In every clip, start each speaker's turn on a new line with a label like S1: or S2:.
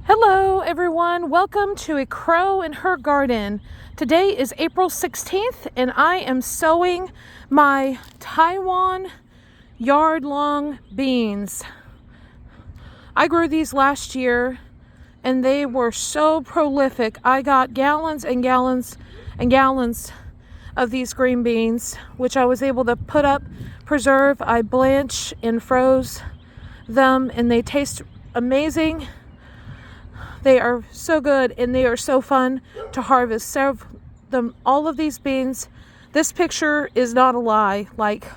S1: Hello everyone, welcome to A Crow in Her Garden. Today is April 16th and I am sowing my Taiwan Yard Long Beans. I grew these last year and they were so prolific. I got gallons and gallons and gallons of these green beans, which I was able to put up, preserve. I blanch and froze them and they taste amazing. They are so good and they are so fun to harvest. Serve them all of these beans. This picture is not a lie. Like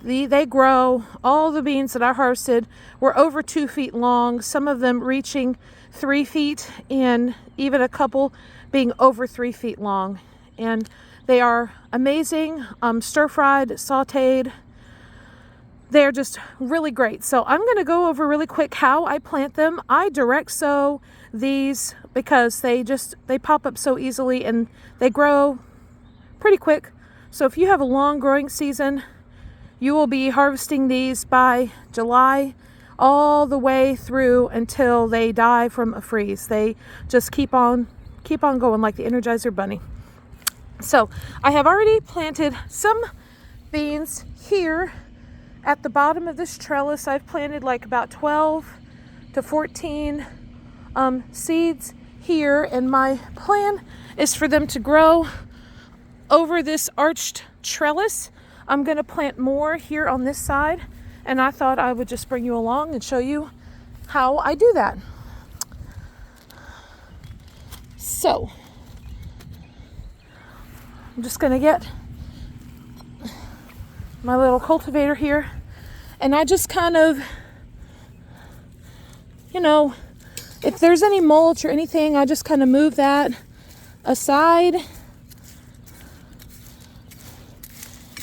S1: they grow. All the beans that I harvested were over 2 feet long, some of them reaching 3 feet and even a couple being over 3 feet long. And they are amazing, stir-fried, sauteed. They're just really great. So I'm going to go over really quick how I plant them. I direct sow these because they pop up so easily and they grow pretty quick. So if you have a long growing season, you will be harvesting these by July all the way through until they die from a freeze. They just keep on going like the Energizer Bunny. So I have already planted some beans here. At the bottom of this trellis, I've planted like about 12 to 14 seeds here, and my plan is for them to grow over this arched trellis. I'm going to plant more here on this side, and I thought I would just bring you along and show you how I do that. So, I'm just going to get my little cultivator here, and I just kind of, if there's any mulch or anything, I just kind of move that aside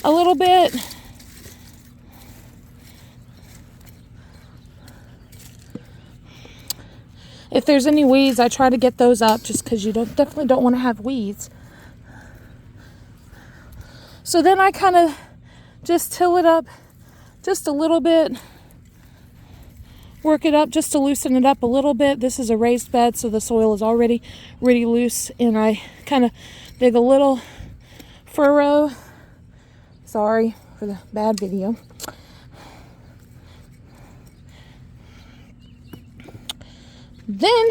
S1: a little bit. If there's any weeds, I try to get those up just because you definitely don't want to have weeds. So then I kind of just till it up just a little bit, work it up just to loosen it up a little bit. This is a raised bed, so the soil is already really loose, and I kind of dig a little furrow. Sorry for the bad video. Then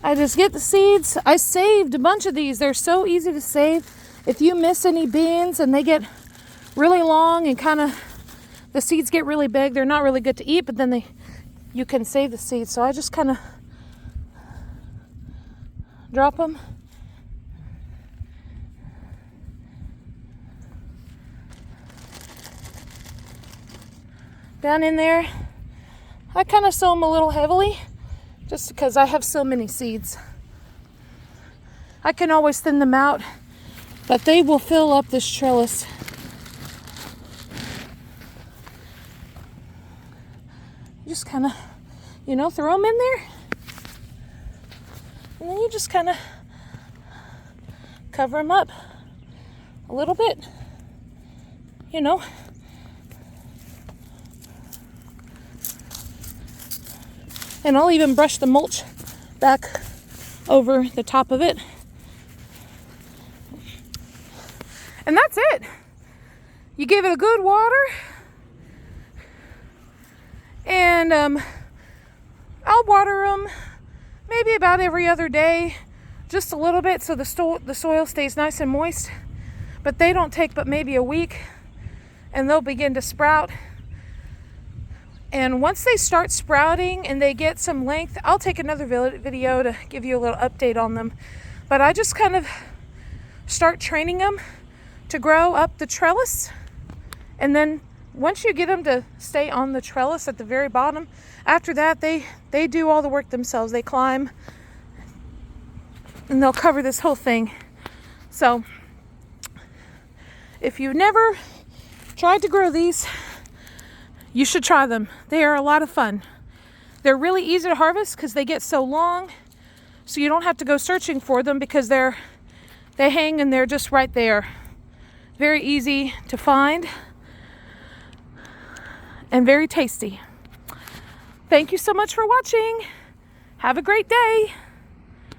S1: I just get the seeds. I saved a bunch of these. They're so easy to save. If you miss any beans and they get really long and the seeds get really big, they're not really good to eat, but then you can save the seeds. So I just kind of drop them. Down in there. I kind of sow them a little heavily just because I have so many seeds. I can always thin them out, but they will fill up this trellis. Just kind of, throw them in there. And then you just kind of cover them up a little bit, And I'll even brush the mulch back over the top of it. And that's it. You give it a good water. And I'll water them maybe about every other day, just a little bit so the soil stays nice and moist. But they don't take but maybe a week, and they'll begin to sprout. And once they start sprouting and they get some length, I'll take another video to give you a little update on them. But I just kind of start training them to grow up the trellis. And then once you get them to stay on the trellis at the very bottom, after that, they do all the work themselves. They climb and they'll cover this whole thing. So if you've never tried to grow these, you should try them. They are a lot of fun. They're really easy to harvest because they get so long, so you don't have to go searching for them because they hang and they're just right there. Very easy to find. and very tasty. Thank you so much for watching. Have a great day.